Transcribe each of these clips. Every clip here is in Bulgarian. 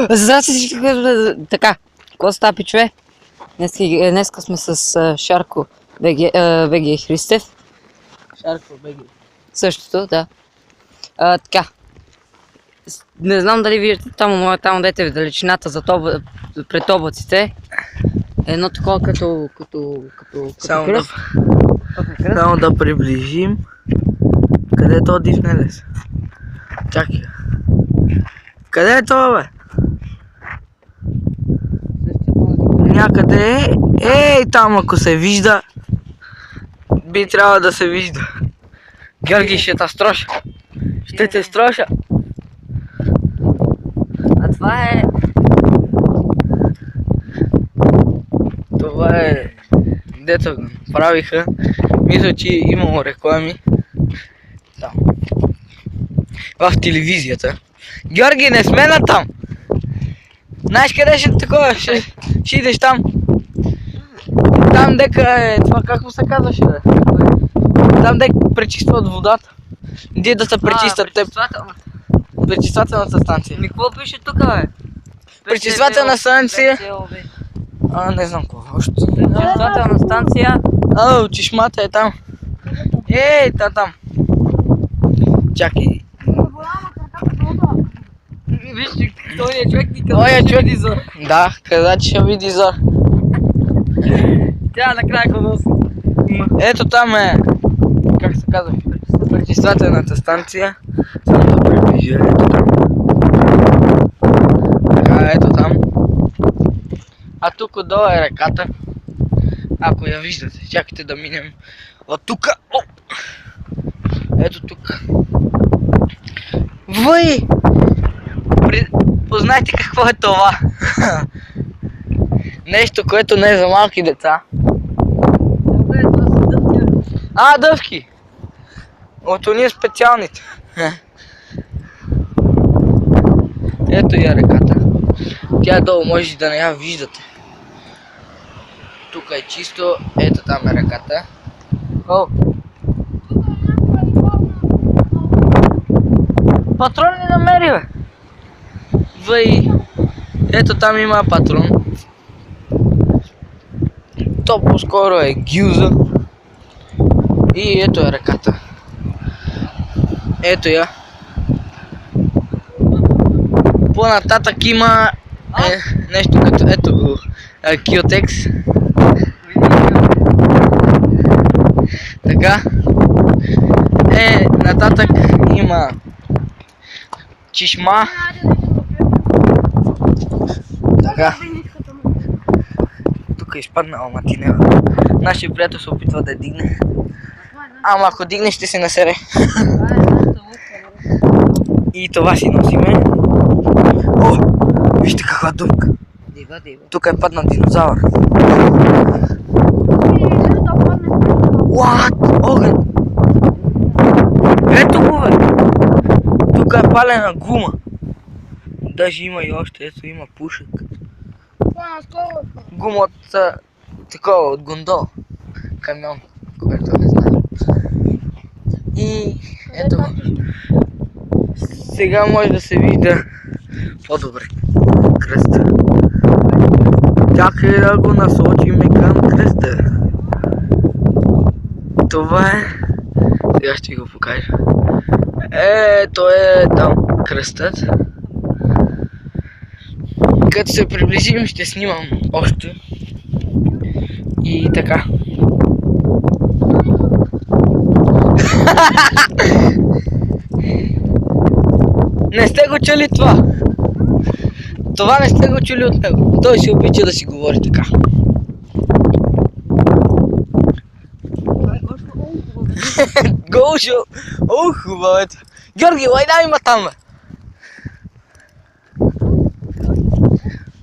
Значи всички така. Какво става, пичове? Днеска сме с Шарко БГ Христев. Шарко БГ. Същото, да. Така. Не знам дали виждате там дете в далечината пред облаците. Едно такова като кръст. Само да приближим. Къде е този див нелес? Чакай. Къде е това, бе? Някъде е. Ей, там ако се вижда, би трябвало да се вижда. Георги ще те строша. Ще те строша. А това е... Това е... Дето го правиха. Мисля, че имало реклами. Там. В телевизията. Георги, не сме на там! Знаеш къде ще такова? Ще идеш там. Там дека е... Това как му се казваше, бе? Там дека пречистват водата. Где да се пречистят те... Пречиствателната станция. Ми какво пише тук, бе? Пречиствателна станция... не знам какво още. Пречиствателна станция. Чешмата е там. Ей, там. Чакай. Виж, той е човек никъде. Той е човек зор. Да, каза, че ще види зор. Тя накрая го носи. Ето там е... Как се казва? Пречиствателната станция. Само да приближа, ето там. Така, ето там. А тук отдолу е реката. Ако я виждате, чакайте да минем от тука. Ето тук. Въй! Познайте какво е това. Нещо, което не е за малки деца. Дъвки! От уния специалните. Ето я реката. Тя е долу, може да не я виждате. Тук е чисто, ето там е реката. Патрон не намери, бе! Въй! Ето там има патрон. То по-скоро е гилза. И ето е реката. Ето я. По-нататък има нещо като ето го. Киотекс. Така. Нататък има чешма. Така. Тук е изпаднала матинела. Нашия приятел се опитва да дигне. Ама ако дигне, ще се насере. И това си носиме. Вижте каква дупка. Тук е паднал динозавър. What? Огън! Ето го, бе! Тук е палена гума. Даже има и още, ето има пушек. Гума от такова, от гондол. Камион, което не знам. И ето го. Сега може да се вижда по-добре кръста. Чакай да го насочиме към кръста. Това е... Сега ще ви го покажа. Ето е там кръстът. Като се приближим, ще снимам още. И така. Не сте го чули това? Това не сте го чули от него. Той си обича да си говори така. Гошо! Хубаво ето. Георги, лайда има там, бе!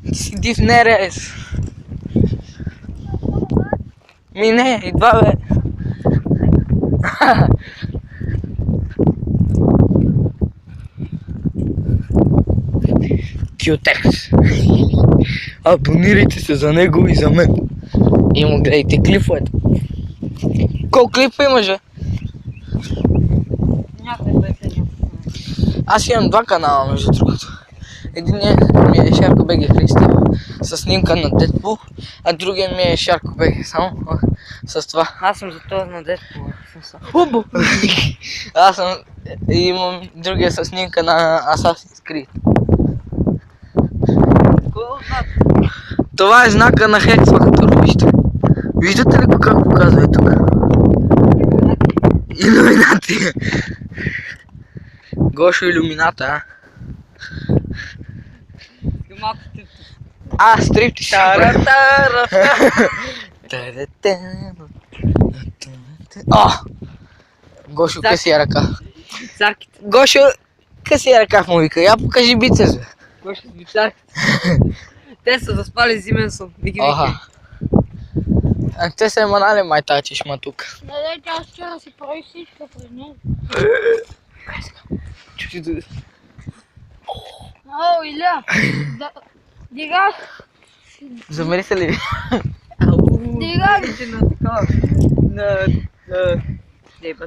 Ти си див нерез. Не, идва, бе. Киотекс. Абонирайте се за него и за мен. И му гледайте клиповете. Колко клипа имаш, бе? Някъде. Аз имам два канала, между другото. Единият ми е Шарко БГ Христо с снимка на Дедпул, а другият ми е Шарко БГ само с това. Аз съм за този на Дедпул. Хубаво! Аз съм и имам другия с снимка на Assassin's Creed. Това е знака на Hex Factor, вижте. Виждате ли го как показва тук? Илюминати. Гошо иллюмината, а? Стриптиз. Гошо, късия ръка. Царките. Гошо, късия ръка му вика. Я покажи бицепс, бе. Гошо с бицарките. Те са заспали зимен сън. Вики. Те се манали май тази чешма тук. Не, тя вчера си прави всичко пред нея. Чути да... О, Иля! Дигах! Замери се ли? Дигах! Дейба.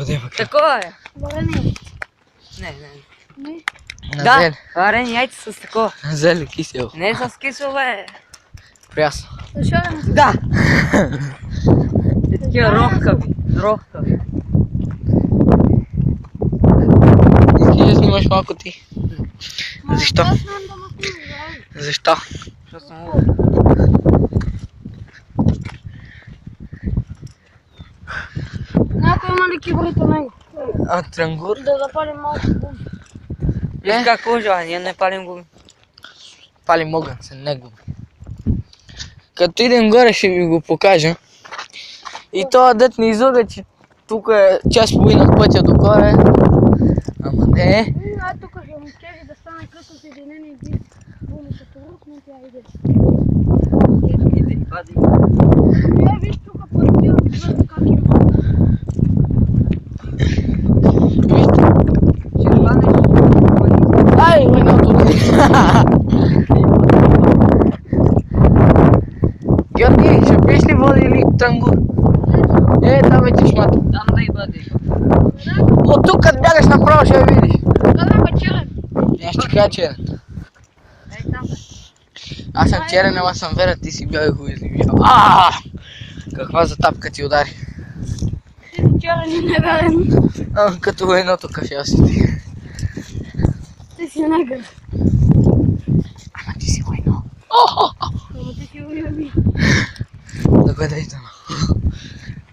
Деба. Такова е. Варене. Не. Не. На зеле. Варени яйца с такова. На зеле кисело. Не с кисело, бе. Прясно. Защо да не? Да. Такива рохкави. Искаш да снимаш малко ти? Защо? Аз знам да ме пуска. Защо? Защото съм Някой има ли кибрито него? Трангур? Да запалим малко бум. Виж как лъжа, ние не палим губи. Палим огън се, не губи. Като идем горе ще ви го покажа. И това дет не излага, че тук е час половина от пътя до горе. Ама не. А тук ще му кери да стане късно съединение и би буми като рукне, тя иде. Иде и пади. Виж тук пътя, гледа как има. Вижте. Ще хванеш. Ай, войното да. Георги, ще пиеш ли вода или трангур? Там е чешмата. Там да и бъде. От тук като бягаш направо ще я видиш. Къде ме черен? Аз ще кажа черен. Ей там бе. Аз съм черен, ама съм верен, ти си бял и хуй. Каква затапка ти удари. Ти си черен и неверен. Като войното кафе си ти. Ти си негър. Ама ти си войно. Ама ти си уяви. Да го дай там.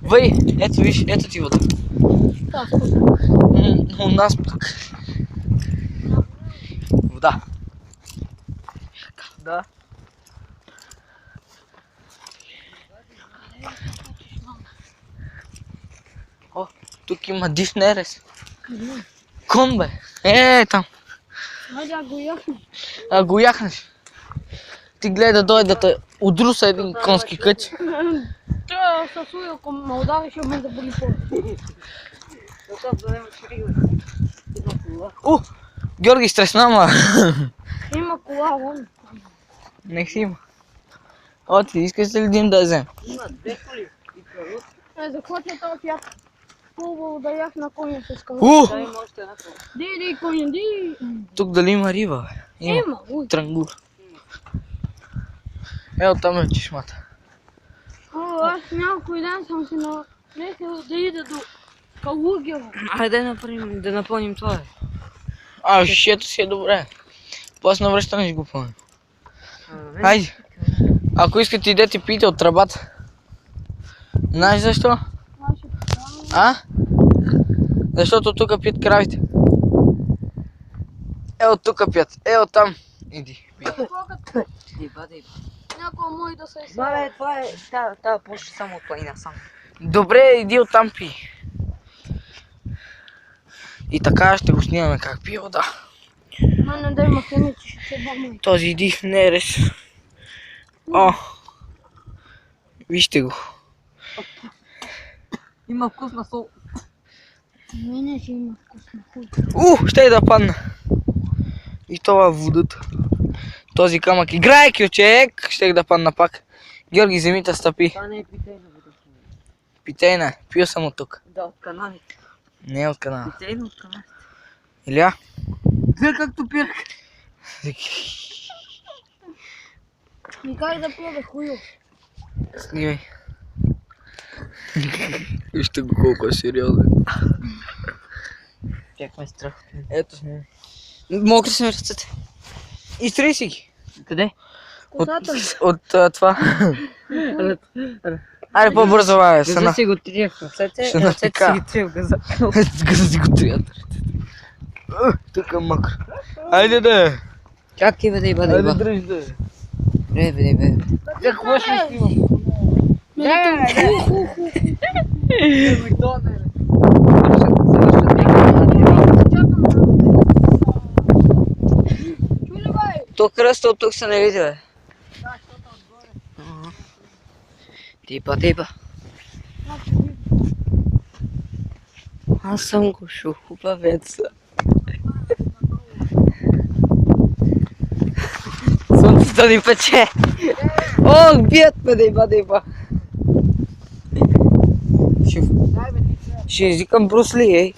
Въй, ето виж, ето ти вода. У нас пък. Вода. Да. О, тук има див нерез. Кон бе. Там. Хайде, го яхне. Го яхнеш. Ти гледай да дойде да те удруса един конски къч. Той със уил, ако ме удари, ще ме да боли повече. Георги стресна, ма. Има кола, вон. Не си има. О, ти искаш ли един да взем? Има две коли. Захватя този фят. Хубаво да яхна коня с кълък. Да има още една кола. Ди, коня, ди. Тук дали има риба, бе? Има, уй. Трангур. Ето там е чешмата. Аз някой ден съм си намесил да ида до Калугево. Айде да напълним това, бе. Шишето си е добре. После навръщане ще го пълним. Хайде. Ако искате идете пийте от тръбата. Знаеш защо? Защото тук пият кравите. От тук пият. От там. Иди, пий. Дейба. Някой мой да се Бабе, това е... Тая почва само от планина сам. Добре, иди оттам пий. И така ще го снимаме как пие вода. Мене да има хемичи, ще се бърнем. Този див нерез. Вижте го. Има вкус на сол. Мене ще има вкусна хуй. Ще да падна. И това е водата. Този камък играе кючек. Ще да падна пак. Георги, земите стъпи. Това не е питейна вода. Питейна. Пил съм от тук. Да, от каналите. Не е от канала. Питейна от каналите. Иля? Гледай как тупирка. И как да пие, бе, хую? Снимай. Вижте го колко е сериозен. Как ме страх. Ето сме. Мокри са ми ръцете. Изтри си ги. Къде? Косата. От това. Айде по-бързо, бе, Газа съна. си го трия в ръцете, Ще ръцете натика. си ги трия в газа. Газа си го трият ръцете. Тук е мокро. Айде да. Как и бъде, бъде, Айде бъде. дръж да. Бе. Какво ще снимам? Чули, бе? То кръста от тук се не види, бе. Типа. Аз съм го шухупавеца. Слънцето ни пече. Ох, бият ме, дейба. Ще извикам Брус Ли, ей.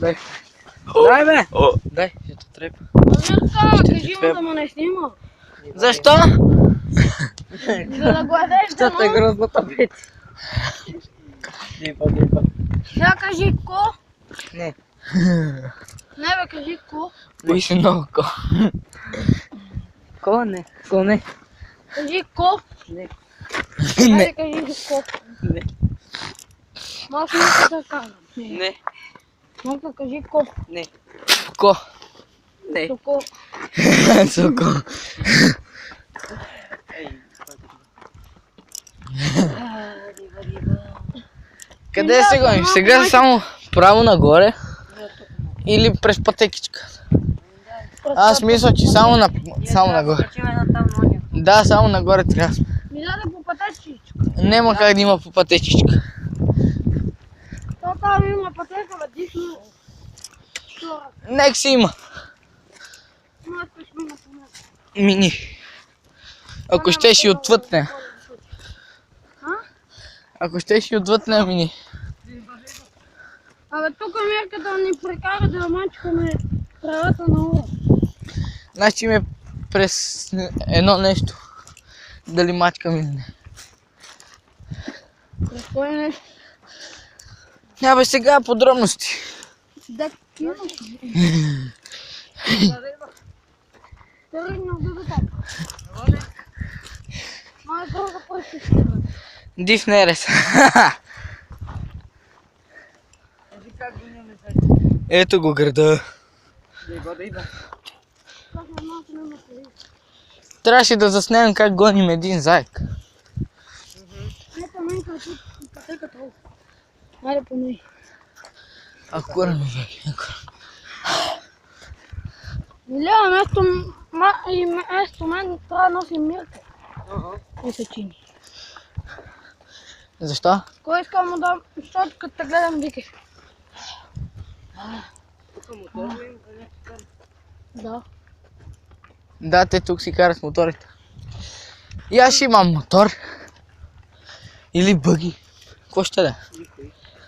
Дай. Дай, бе. Дай, ще те трепа. Кажи му да ме не снима. Защо? За да го ядеш, да Защото е му. грозната бет. Дейба. Сега кажи ко. Не. Не, бе, кажи ко. Бои се много ко. Ко не. Кажи ко. Не. Айде, кажи ко. Не. Малко не да казвам. Не. Малко кажи ко. Не. Ко. Не. Токо. Соко. Къде се гониш? Сега само право нагоре или през пътекичка? Аз мисля, че само нагоре. Да, само нагоре трябва. Ми даде по пътечичка. Нема как да има по пътечичка. То там има пътека, бе, дишно. Що? Нек си има. Моят пеш мина по него. Мини. Ако ще си отвъд не. Ако ще си отвъд не, мини. Абе, тук мерката ни прекара да мачкаме правата на ура. Значи ме през едно нещо. Дали мачкам или не. Какво е нещо? Абе сега подробности. Да, кина. Тръгнах до там. Май друга пръщи. Див нерес. Ето го града. Трябваше да заснемем как гоним един зайк. Ето мен като пътеката. Айде по нея. Акура ми веки. Милия, вместо мен трябва да носи Мирка. И се чини. Защо? Кой иска му да... Защото като те гледам викаш. Да. Да, те тук си карат моторите. И аз ще имам мотор. Или бъги. Какво ще да е?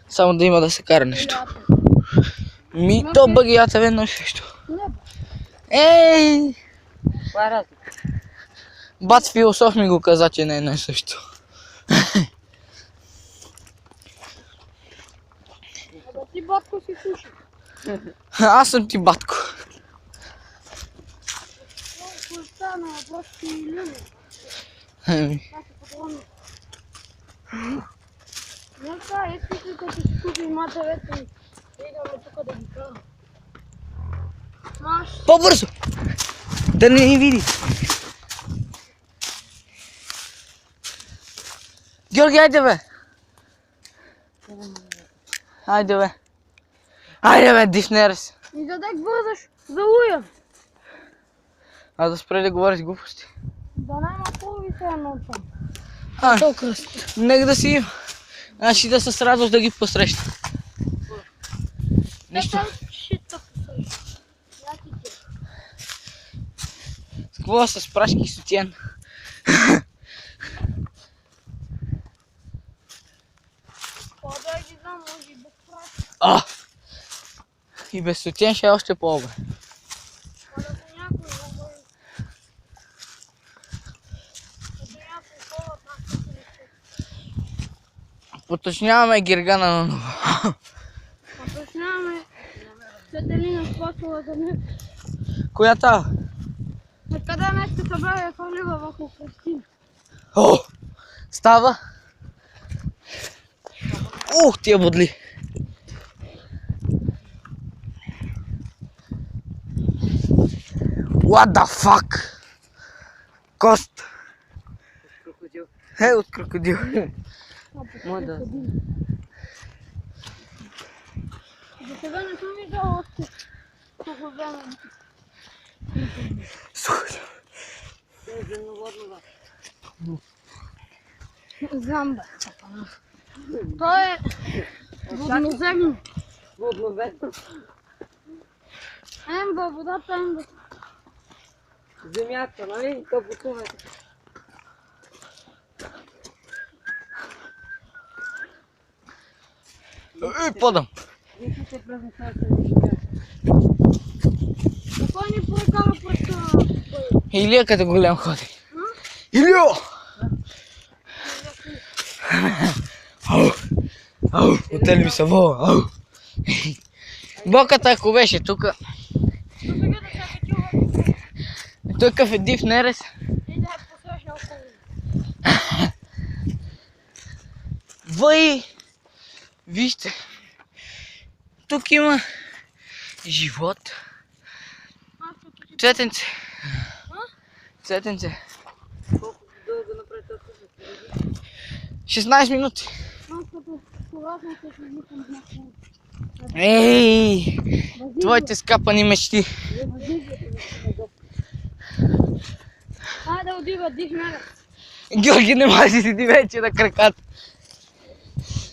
Само да има да се кара нещо. То бъги ята едно и също. Не, бе. Ей! Това е разлика. Бат философ ми го каза, че не е едно и също. Абе ти батко си слушай. Аз съм ти батко. Какво стана въпрос ти Лили? Ами, Аз се подробно. Не така, искаш ли като си купи матерето и идваме тук да ги карам. Маш, по-бързо! Да не ни види. Георги, айде бе! Айде бе, див нерес. и да дек бързаш за луя. А да спре да говориш глупости. Да няма хубави се едно там. А, То кръст. нека да си има. Значи да с радост да ги посреща. Нищо. Шита посреща. Яки ти. С какво с прашки и сутиен? По да ги знам, може и бук. И без сутен ще е още по-добре. Поточняваме гергана на ново. Поточняваме Светелина способа за него. Коя та? Къде нещо се бе фалива върху Кристина? О! Става! Ух, тия бодли! What the fuck? Кост! От крокодил. Мода. За сега не съм виждала още сухоземно. Знам бе. То е водноземно. Водновесно. Емба, водата емба. Земята, нали? То потуваме. Подам. Вижте през нещата. Кой ни прекара пред това? Илия като голям ходи. Илио! Ау! Ау! Отели ми се вола. Ау! Боката ако беше тука. Той какъв е див нерез. И да е посрещна около. Въй! Вижте. Тук има живот. Цветенце. Цветенце. Колко дълго направи този път? 16 минути. Аз като порасна се измислям на коло. Ей! Твоите скапани мечти. Айде отива, дих мене. Георги, не може да седи вече на краката.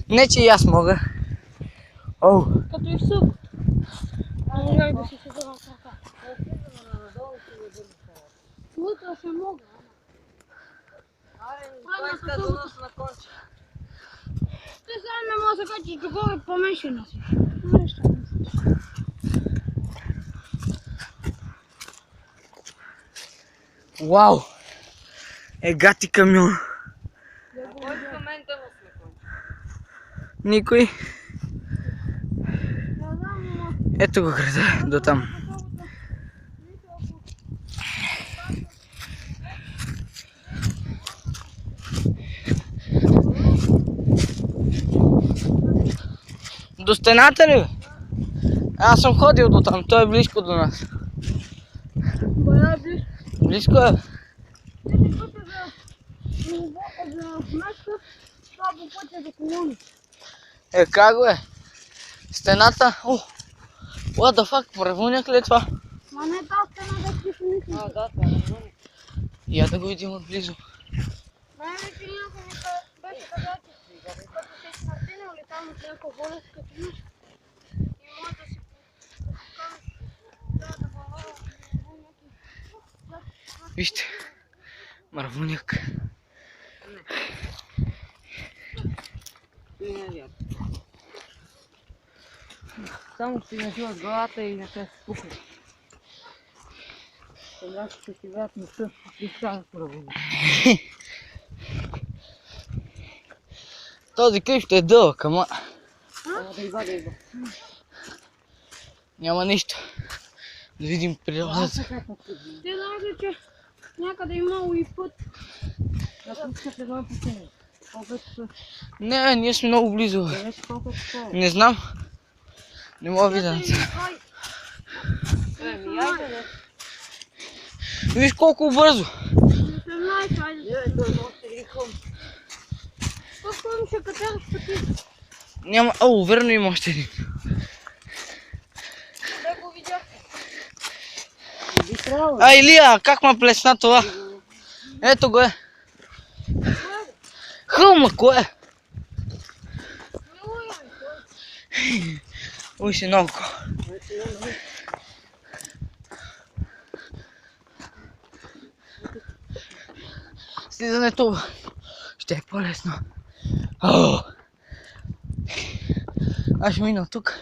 Не, че и аз мога. Оу. Като и в събота. Ай да си седа на крака. Утре ще мога. Кой иска да носи на конче? Ти сега не може да качиш догоре по-менше носиш. Вау! Гати камион. Кой в момента носи на конче? Никой. Не знам, но... Ето го града, до там. До стената ли бе? Аз съм ходил до там, той е близко до нас. Бая близко. Близко е. Тези пътя за вместо, това по пътя за колони. Как го е? Стената? О! What the fuck, правилняк ли е това? Ма не тази стена да ти си мисли. Да, това е. Я да го видим отблизо. Мене че някой ми беше казал, че като се си натинал или там от някаква болест, като имаш и може да си поканиш, трябва да говоря някакви... Вижте, марвуняк. Само си наживат главата и не се спухне. Сега ще си вят на съд и стана правилно. Този клип ще е дълъг, ама Ама да иба. няма нищо. Да видим природата. Ти знаеш ли, че някъде имало и път? Да пускаш едно пътение. Колко е часа? Не, ние сме много близо. Да вече колко е часа? Не знам. Не мога да видя. Еми, айде да. Виж колко бързо. Не се знаеш, айде. Той може да ги хом. По-скоро ще катераш пъти. Няма. О, верно има още един. Да го видях. Би трябвало. А, Илия, как ма плесна това? Ето го е. Хълма, кое е? Уй, си много. Слизането ще е по-лесно. Аз ще мина тук.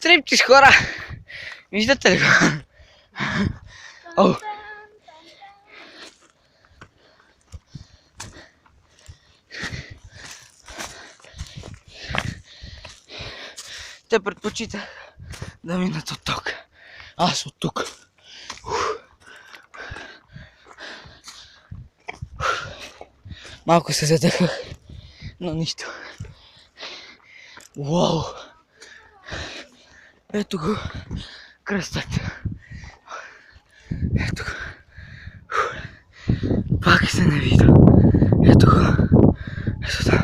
Стриптиз, хора! Виждате ли го? О. Те предпочитат да минат от тук. Аз от тук. Малко се задъхах, но нищо. Уау! Ето го кръстът. Ето го. Пак се не видя. Ето го. Ето там.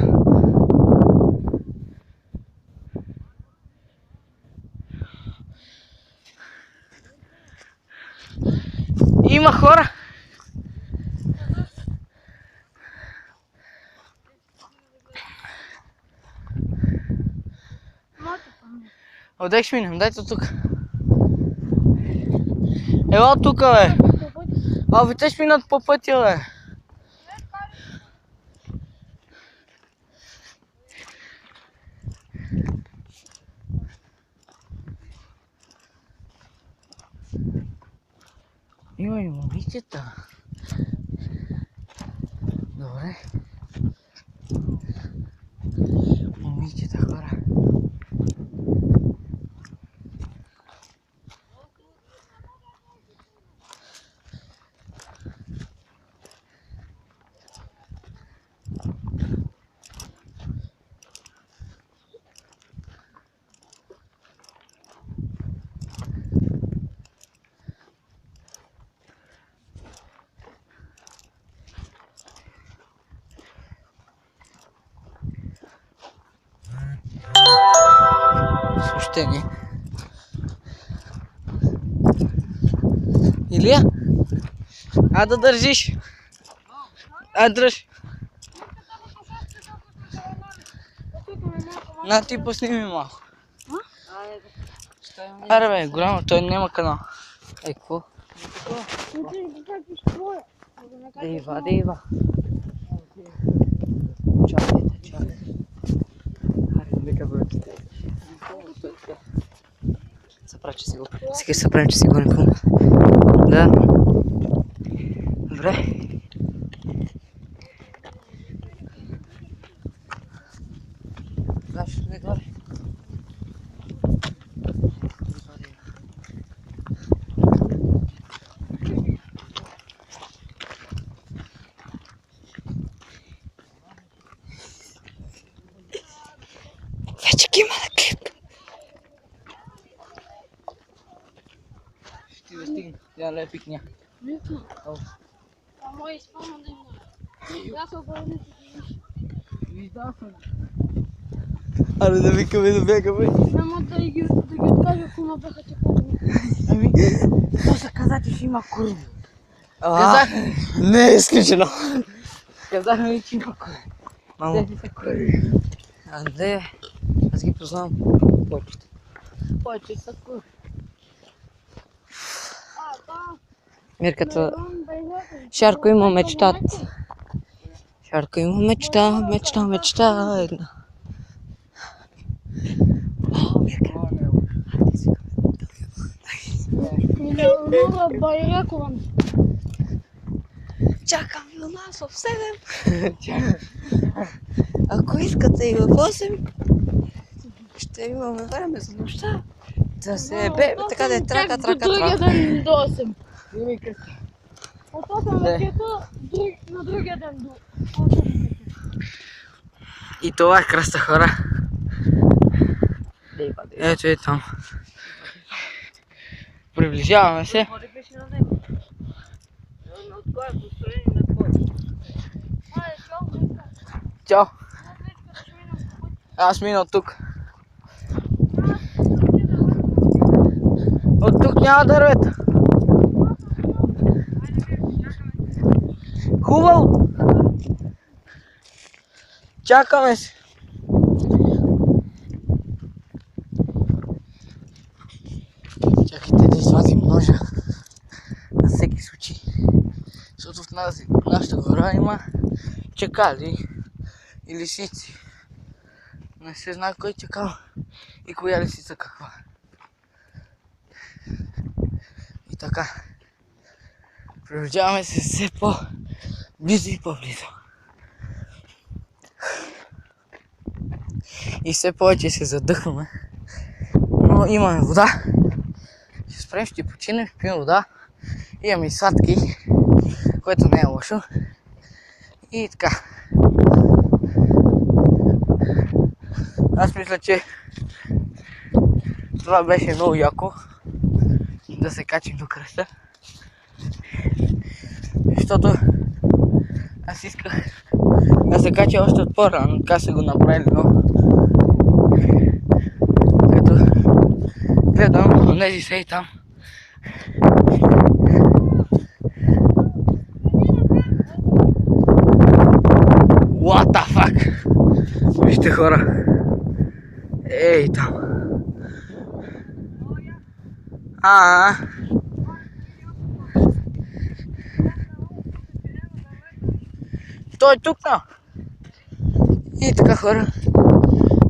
Има хора. Отдек ще минем, дайте тук. Ела тук, бе. Абе, те ще минат по пътя, бе. Има и момичета. Добре. Момичета, хора. Съобщение. Илия? А да държиш. А дръж. На ти пусни ми малко. Аре бе, голямо, той няма канал. Ей, какво? Дева. Дева. Чакайте. Аре, нека бъдете. Съправя, че си го. Сега ще съправим, че си го не помня. Да. Добре. Знаеш, не горе. Вече ги има на клип. Ще ти да стигна. Я ле пикня. А мой изпълна да има. Да се обърне, че ти Виждал съм. Аре да викаме да бягаме. няма да ги откажа, ако ме бяха чекали. Ами, То се каза, че ще има кури. казах, Не е изключено. казахме ми, че има кой. Мамо. Те са кой. Андрей, аз ги познавам. Повечето. Повече са кой. Мирката. Шарко има мечтат. Шарко има мечта една. О, Мирка. Много Байракова. Чакам ви у нас в 7. Ако искате и в 8, ще имаме време за нощта. Да се бе, така да е трака. Другия ден до 8. От 8 вечерта на другия ден до 8. И това е кръста, хора. Ето е там. Приближаваме се. Чао. Аз мина от тук. От тук няма дървета. Хубаво. Чакаме се. Чакайте да извадим ножа. На всеки случай. Защото в нашата гора има чакали и лисици. Не се знае кой чакал и коя лисица каква. така. Приближаваме се все по-близо и по-близо. И все повече се задъхваме. Но имаме вода. Ще спрем, ще починем, ще пием вода. Имаме и сладки, което не е лошо. И така. Аз мисля, че това беше много яко да се качим до кръста. Защото аз исках да се кача още от по-рано, така се го направили, но като гледам онези сей там. What the fuck? Вижте, хора. Ей там. Той е тук, но. И така, хора.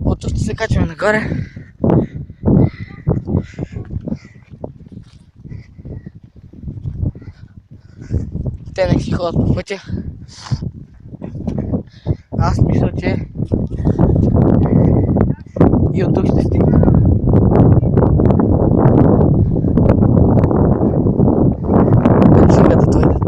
От тук ще се качваме нагоре. Те не си ходят по пътя. Аз мисля, че и от тук ще стигна. Сега да дойдат.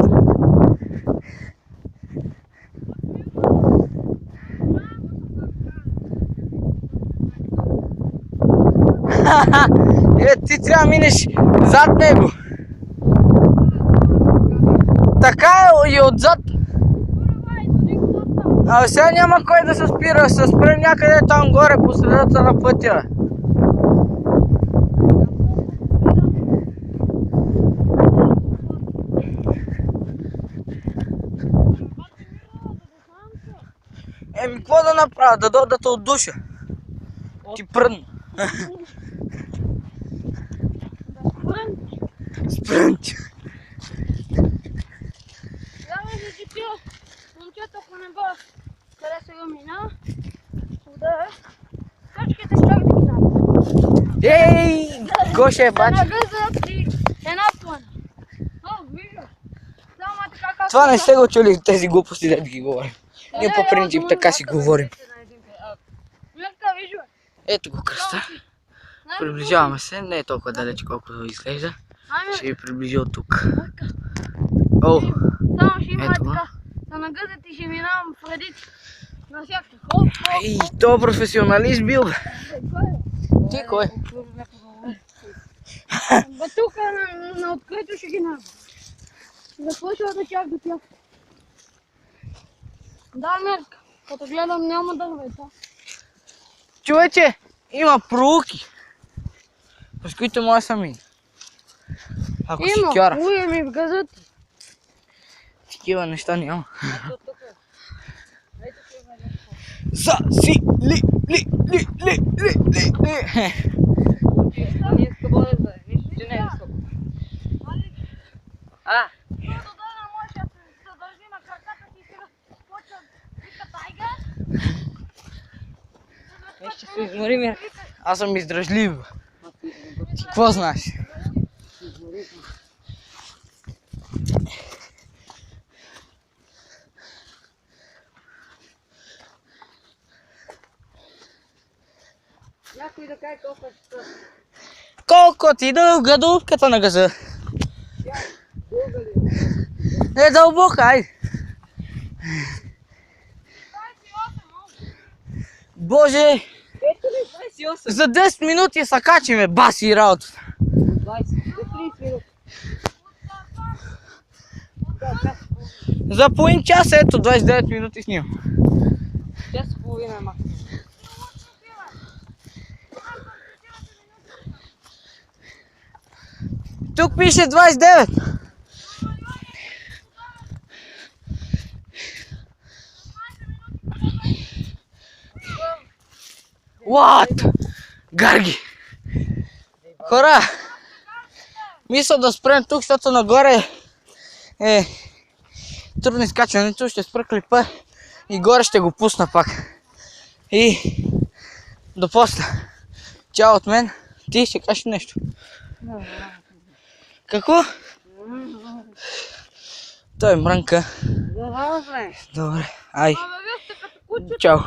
Ти трябва да минеш зад него. Така е и отзад. А сега няма кой да се спира, се спрем някъде там горе по средата на пътя. Еми, какво да направя? Да дойдат от душа. Ти пръдна. Спрънт. Трябва да ти пия, момчета, ако не бъда къде сега мина, да точките ще чак да ги направя. Ей, Гоше е бачи. Нагъзът и една плана. О, вижда. Само така както... Това не сте го чули тези глупости да ги говорим. Ние по принцип така си говорим. Мярка, вижда. Ето го кръста. Приближаваме се, не е толкова далеч колкото изглежда. Ще ви приближа от тук. О, Само ще има ето го. така. Да нагъзът и ще минавам преди навсякъде. Хоп, хоп. Ей, то професионалист бил. Ти кой? Бе тук на открито ще ги направя. Започва да чак до тях. Да, Мерка, като гледам няма дървета. Човече, има проуки, с които може сами. Ако си кяра. Има, уе ми в газът. Такива неща няма. За си ли. Когато дойда може да се държи на краката си и сега почва вика тайга. Ще се измори, Мирка. Аз съм издръжлив. Ти какво знаеш? Някой да каже колко е това. Колко ти дълга дупката на газа? Не дълбока, айде. Боже, Ето ли 28? за 10 минути се качиме, баси работата. 20, за 30 минути. За половин час, ето 29 минути снимам. Час и половина е максимум. Тук пише 29. What? Гарги! Хора! Мисля да спрем тук, защото нагоре е трудно изкачването, ще спра клипа и горе ще го пусна пак. И до после. Чао от мен. Ти ще кажеш нещо. Kako? To je Mranka. Добре. Добре, ай. Абе, вие сте като кучета. Чао.